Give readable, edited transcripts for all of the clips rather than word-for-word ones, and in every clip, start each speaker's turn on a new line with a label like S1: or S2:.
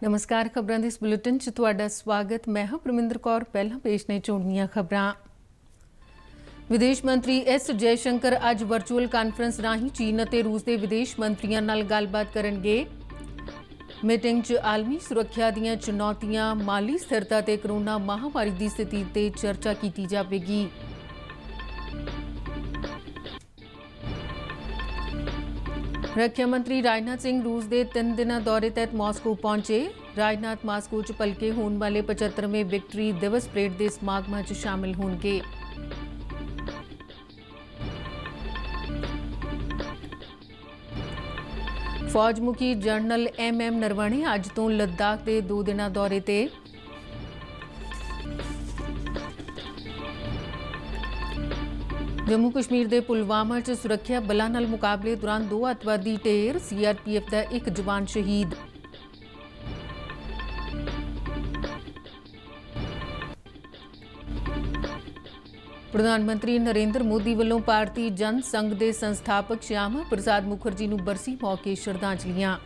S1: नमस्कार। खबरों के इस बुलेटिन च तुहाडा स्वागत। मैं हाँ परमिंदर कौर। पहला पेश ने चोणियां खबरां। विदेश मंत्री एस जयशंकर अज वर्चुअल कानफ्रेंस राही चीन और रूस के विदेश मंत्रियों नाल गलबात करनगे। मीटिंग च आलमी सुरक्षा दीयां चुनौतियां, माली स्थिरता ते कोरोना महामारी की स्थिति ते चर्चा की जाएगी। रक्षा मंत्री राजनाथ सिंह रूस के 3 दिन दौरे तहत मास्को पहुंचे। राजनाथ मास्को च भलके होने वाले 75वें विक्ट्री दिवस परेड के समागम च शामिल होंगे। फौज मुखी जनरल MM नरवणे अज तो लद्दाख के 2 दिन दौरे ते। जम्मू कश्मीर के पुलवामा च सुरक्षा बलों नाल मुकाबले दौरान 2 अतवादी ढेर। CRPF का 1 जवान शहीद। प्रधानमंत्री नरेंद्र मोदी वालों भारतीय जन संघ के संस्थापक श्यामा प्रसाद मुखर्जी नूं बरसी मौके श्रद्धांजलियां।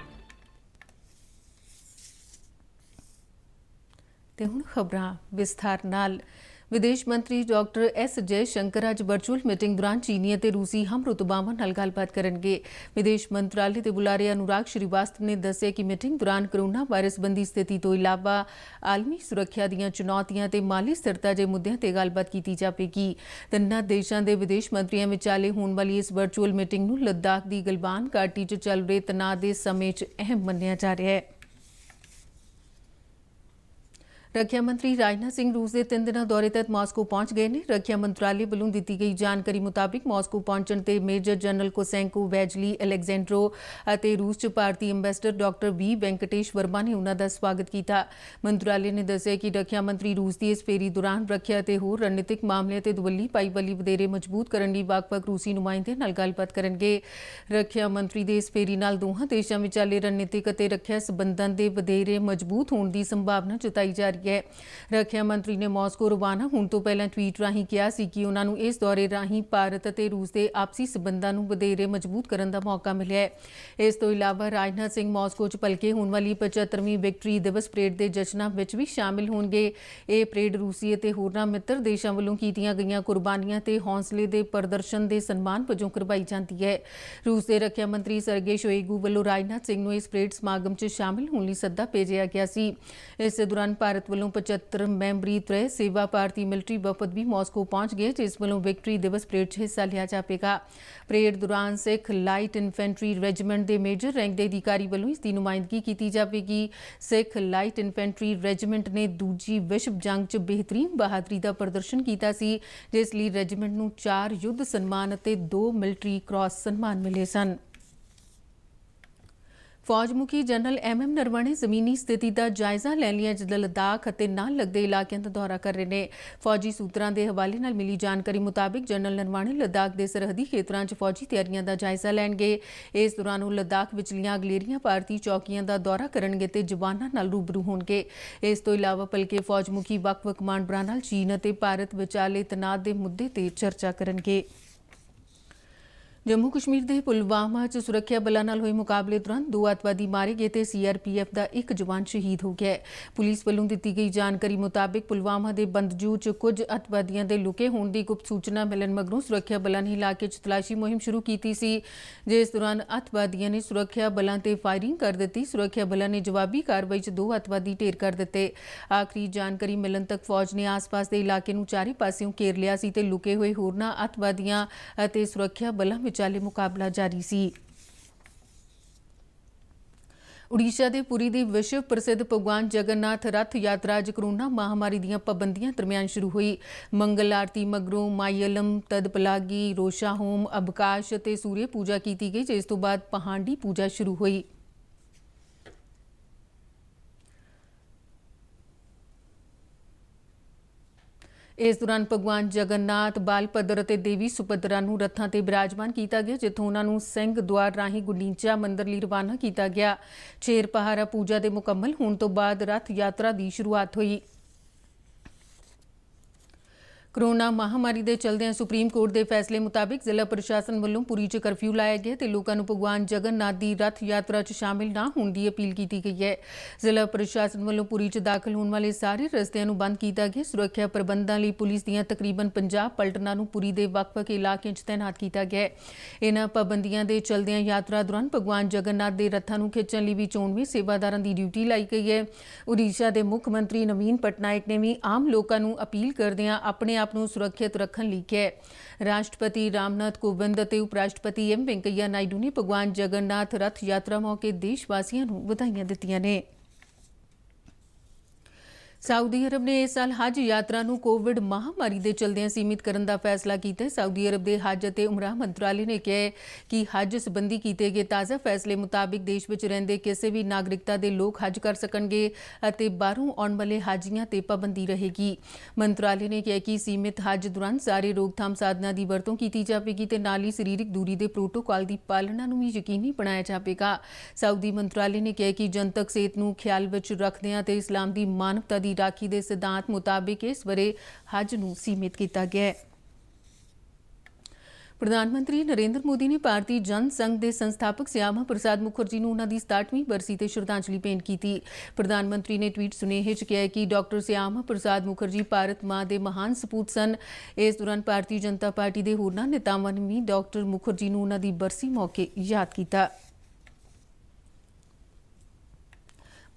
S1: ते हुण खबरां विस्तार नाल। विदेश मंत्री डॉक्टर एस जयशंकर अज वर्चुअल मीटिंग दौरान चीनी और रूसी हम रुतबावां नाल गलबात करनगे। विदेश मंत्रालय के बुलारे अनुराग श्रीवास्तव ने दस्सिया कि मीटिंग दौरान कोरोना वायरस संबंधी स्थिति तो इलावा आलमी सुरक्षा दीयां चुनौतियां ते माली स्थिरता के मुद्दों ते गलबात की जाएगी। तिन्नां देशां दे विदेश मंत्रियों विचाले होने वाली इस वर्चुअल मीटिंग नूं लद्दाख की गलवान घाटी च चल रहे तनाव के समय च अहम मन्निया जा रहा है। रक्षा मंत्री राजनाथ सिंह रूस के 3 दिन दौरे तहत मास्को पहुंच गए हैं। रक्षा मंत्रालय वालों दी गई जानकारी मुताबिक मास्को पहुंचने ते मेजर जनरल कोसेंको वैजली एलेक्जेंड्रो और रूस च भारतीय अंबैसडर डॉक्टर V वेंकटेश वर्मा ने उन्हों का स्वागत किया। मंत्रालय ने दस्सिया कि रक्षा मंत्री रूस की इस फेरी दौरान रक्षा ते होर रणनीतिक मामलों ते दुवल्ली भाईवाली वधेरे मजबूत करने लई वख-वख रूसी नुमाइंदे नाल गलबात करनगे। रक्षा मंत्री दे इस फेरी नाल दोहां देशां विचाले रणनीतिक ते रक्षा संबंधां दे वधेरे मजबूत होने की संभावना जताई जा रही है। रक्षा मंत्री ने मास्को रवाना होने तो पहला ट्वीट राही कहा सी कि उन्होंने इस दौरे राही भारत और रूस के आपसी संबंधों को वधेरे मजबूत करने का मौका मिला है। इस तो इलावा राजनाथ सिंह मास्को च भलके होने वाली 75वीं विक्ट्री दिवस परेड के जश्नां विच भी शामिल होंगे। ये परेड रूसी और होरनां मित्र देशों वालों कीतियां गईयां कुर्बानियां ते हौसले के प्रदर्शन के सन्मान वजों करवाई जाती है। रूस के रक्षा मंत्री सरगे शोइगू वालों राजनाथ सिंह नूं इस परेड समागम च शामिल होने लई सद्दा भेजिया गया सी। इस दौरान भारत वालों 75 मैंबरी त्रय सेवा भारतीय मिलिट्री वफद भी मास्को पहुंच गए, जिस वालों विक्ट्री दिवस परेड च हिस्सा लिया जाएगा। परेड दौरान सिख लाइट इन्फेंट्री रेजिमेंट के मेजर रैंक के अधिकारी वालों इसकी नुमाइंदगी की जाएगी। सिख लाइट इन्फेंट्री रेजिमेंट ने दूजी विश्व जंग च बेहतरीन बहादरी का प्रदर्शन किया, जिस लिए रेजिमेंट नूं 4 युद्ध सन्मान और 2 मिलिट्री क्रॉस सन्मान मिले सन। फौज मुखी जनरल MM नरवणे जमीनी स्थिति का जायजा लैण लई अज लद्दाख और नाल लगदे इलाकों का दौरा कर रहे हैं। फौजी सूत्रों के हवाले नाल मिली जानकारी मुताबिक जनरल नरवणे लद्दाख के सरहदी क्षेत्रों च फौजी तैयारियों का जायजा लैणगे। इस दौरान वो लद्दाख विचलियां अगलेरियां भारतीय चौकियों का दौरा करनगे ते जवानां नाल रूबरू होणगे। इस तो इलावा भलके फौज मुखी वख-वख कमांडरां नाल चीन और भारत विचाले तनाव के मुद्दे ते चर्चा करनगे। जम्मू कश्मीर के पुलवामा च सुरक्षा बलों नाल होए मुकाबले दौरान 2 अतवादी मारे गए तो CRPF का 1 जवान शहीद हो गया है। पुलिस वालों दी गई जानकारी मुताबिक पुलवामा के बंदजू च कुछ अतवादियों के लुके होने की गुप्त सूचना मिलने मगरों सुरक्षा बलों ने इलाके च तलाशी मुहिम शुरू की सी, जिस दौरान अतवादियों ने सुरक्षा बलों ते फायरिंग कर दी। सुरक्षा बलों ने जवाबी कार्रवाई च 2 अतवादी ढेर कर दिते। आखिरी जानकारी मिलने तक फौज ने आस पास के इलाके नूं चारे पासियों घेर लिया सी ते लुके हुए होरनां अतवादियों और सुरक्षा बलों विचाले मुकाबला जारी सी। उड़ीसा के पुरी की विश्व प्रसिद्ध भगवान जगन्नाथ रथ यात्रा अज कोरोना महामारी दीयां पाबंदियां दरम्यान शुरू हुई। मंगल आरती मगरों माईयलम तदपलागी रोशा होम अवकाश ते सूर्य पूजा की गई, जिस तो बाद पहांडी पूजा शुरू हुई। इस दौरान भगवान जगन्नाथ बालभद्र और देवी सुभद्रा नूं रथां ते विराजमान किया गया, जिथों उन्होंने सिंह द्वार राही गुंडीचा मंदिर लई रवाना किया गया। छेर पहारा पूजा के मुकम्मल होने तो बाद रथ यात्रा की शुरुआत हुई। कोरोना महामारी के चलदे सुप्रीम कोर्ट के फैसले मुताबिक जिला प्रशासन वालों पुरी च करफ्यू लाया गया तो लोगों को भगवान जगन्नाथ की रथ यात्रा च शामिल ना होने की अपील की गई है। जिला प्रशासन वालों पुरी च दाखिल होने वाले सारे रस्तियां बंद किया गया। सुरक्षा प्रबंधों लिए पुलिस दी तकरीबन 50 पलटना पुरी के वक्-वक् इलाकों च तैनात किया गया। इन्हां पाबंदियों के चलदे यात्रा दौरान भगवान जगन्नाथ के रथों को खिंचण लई भी 94 सेवादारां की ड्यूटी लाई गई है। ओडिशा के मुख्यमंत्री नवीन पटनायक ने भी आम लोगों को अपील करदियां अपने आप को सुरक्षित रखने लई कहा। राष्ट्रपति रामनाथ कोविंद और उपराष्ट्रपति एम वेंकैया नायडू ने भगवान जगन्नाथ रथ यात्रा मौके देशवासियों को बधाइयां दित्तियां ने। सऊदी अरब ने इस साल हज यात्रा को कोविड महामारी के चलदे सीमित करने का फैसला किया। सऊदी अरब के हज और उमराह मंत्रालय ने कहा कि हज संबंधी किए गए ताज़ा फैसले मुताबिक देश में रहंदे किसी भी नागरिकता के लोग हज कर सकेंगे और बाहरों आने वाले हाजियों पर पाबंदी रहेगी। मंत्रालय ने कहा कि सीमित हज दौरान सारे रोकथाम साधनों की वरतों की जाएगी तो नाल ही सरीरक दूरी के प्रोटोकॉल की पालना भी यकीनी बनाया जाएगा। सऊदी मंत्रालय ने कहा कि जनतक सेहत को ख्याल में रखदियां ते इस्लाम की मानवता की राखी के सिद्धांत मुताबिक इस वरे हज नूं सीमित किया गया है। प्रधानमंत्री नरेंद्र मोदी ने भारतीय जन संघ के संस्थापक श्यामा प्रसाद मुखर्जी को उन्होंने 67वीं बरसी ते श्रद्धांजलि भेंट की थी। प्रधानमंत्री ने ट्वीट सुनेहे च कहा कि डॉक्टर श्यामा प्रसाद मुखर्जी भारत मां के महान सपूत सन। इस दौरान भारतीय जनता पार्टी के होरनां नेतावां ने भी डॉक्टर मुखर्जी को उन्होंने बरसी मौके याद किया।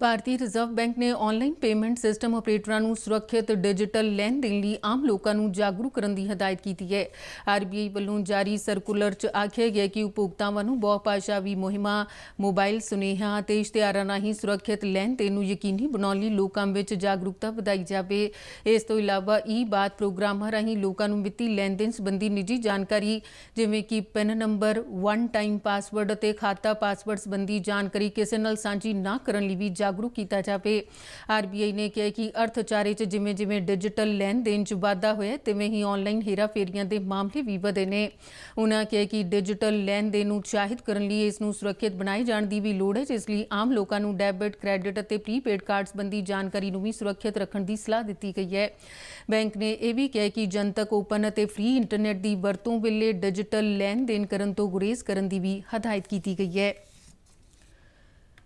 S1: भारतीय रिजर्व बैंक ने ऑनलाइन पेमेंट सिस्टम ऑपरेटरों को सुरक्षित डिजिटल लैन देन लई आम लोगों को जागरूक करने की हदायत की है। आरबीआई वालों जारी सर्कुलर च आख्या गया कि उपभोक्तावां नूं बहुभाषावी मुहिमां, मोबाइल सुनेहा ते इश्तिहारां राहीं सुरक्षित लैन देन नूं यकीनी बनाउण लई लोकां विच जागरूकता वधाई जावे। इस तों इलावा ई-बात प्रोग्रामां राहीं लोकां नूं वित्ती लैन देन संबंधी निजी जानकारी जिवें कि pin number, one time password ते खाता पासवर्ड संबंधी जानकारी किसी नाल सांझी ना करन लई भी जागरूक किया जाए। आरबीआई ने कहा कि अर्थचारे च जिमें जिमें डिजिटल लैन देन च वाधा होया तिवें ही ऑनलाइन हेरा फेरियां के मामले भी वधे ने। उन्होंने कहा कि डिजिटल लैन देन उत्साहित करने लिए इसनूं सुरक्षित बनाए जाने की भी लोड़ है, जिसलिए आम लोगों को डेबिट, क्रेडिट और प्रीपेड कार्ड संबंधी जानकारी भी सुरक्षित रखने की सलाह दी गई है। बैंक ने यह भी कहा कि जनतक ओपन और फ्री इंटरनेट की वरतों वेले डिजिटल लैन देन करने तो गुरेज करने की भी हदायत की गई है।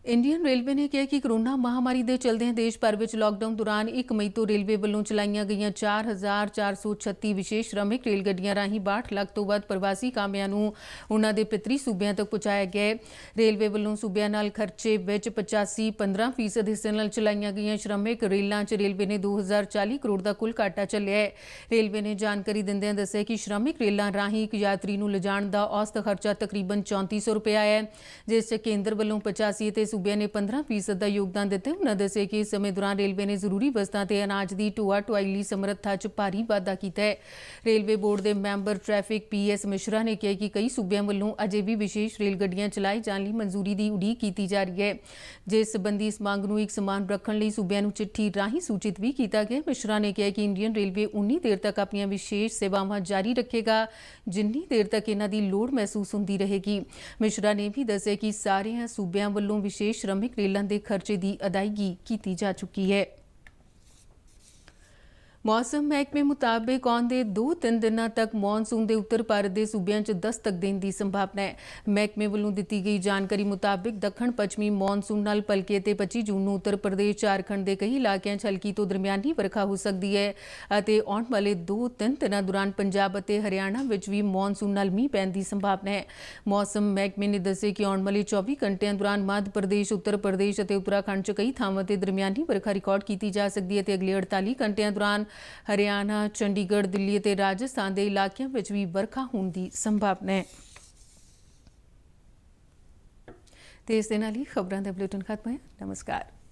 S1: इंडियन रेलवे ने कहा कि कोरोना महामारी के चलदे देश भर में लॉकडाउन दौरान 1 मई तो रेलवे वालों चलाईयां गई 4436 विशेष श्रमिक रेलगड्डियां राहीं 62 लाख तो वध प्रवासी कामਿਆਂ ਨੂੰ उन्हां दे पितरी सूबिਆਂ तक पहुंचाया गया। रेलवे वालों सूबिਆਂ नाल खर्चे विच 85-15% हिस्से नाल चलाईयां गई श्रमिक रेलों च रेलवे ने 2040 करोड़ का कुल घाटा झੱਲਿਆ है। रेलवे ने जानकारी दिंदिਆਂ दस्सिਆ कि श्रमिक रेलों राहीं एक यात्री ਨੂੰ लिजाण का औसत खर्चा तकरीबन 3400 रुपया है, जिस च केंद्र वालों 85 ते सूबे ने 15% का योगदान दिता। उन्होंने दस्सिया कि इस समय दौरान रेलवे ने जरूरी वस्तां ते अनाज की ढोआ ढुआई लई समर्था च भारी वाधा किया है। रेलवे बोर्ड के मैंबर ट्रैफिक PS मिश्रा ने कहा कि कई सूबों वालों अजे भी विशेष रेलगड्डियां चलाई जाने लई मंजूरी की उड़ीक की जा रही है, जिस संबंधी इस मांग को एक समान रखने लई सूबों को चिट्ठी राहीं सूचित भी किया गया। मिश्रा ने कहा कि इंडियन रेलवे उन्नी देर तक अपनी विशेष सेवावां जारी रखेगा जिन्नी देर तक इन्हां दी लोड़ महसूस होंदी रहेगी। मिश्रा ने भी दस्सिया कि सारे सूबों वालों विशेष श्रमिक रेलों के खर्चे की अदायगी की जा चुकी है। मौसम महकमे मुताबिक आउंदे 2-3 दिनों तक मॉनसून के उत्तर भारत के सूबों च दस्तक देने की संभावना है। महकमे वालों दी गई जानकारी मुताबिक दक्षिण पश्चिमी मॉनसून नाल भलके 25 जून को उत्तर प्रदेश, झारखंड के कई इलाकों च हल्की तो दरमियानी वर्खा हो सकती है और आने वाले 2-3 दिनों दौरान पंजाब और हरियाणा में भी मॉनसून नाल मींह पैण की संभावना है। मौसम महकमे ने दस्सिया कि आने वाले 24 घंटिया दौरान मध्य प्रदेश, उत्तर प्रदेश और उत्तराखंड च कई थावां ते दरमियानी वर्खा रिकॉर्ड की जा सकती है। अगले 48 घंटिया दौरान हरियाणा, चंडीगढ़, दिल्ली और राजस्थान के इलाकों में भी वर्खा होने की संभावना है। तो इस दे नाल ही खबरों का बुलेटिन खत्म है। नमस्कार।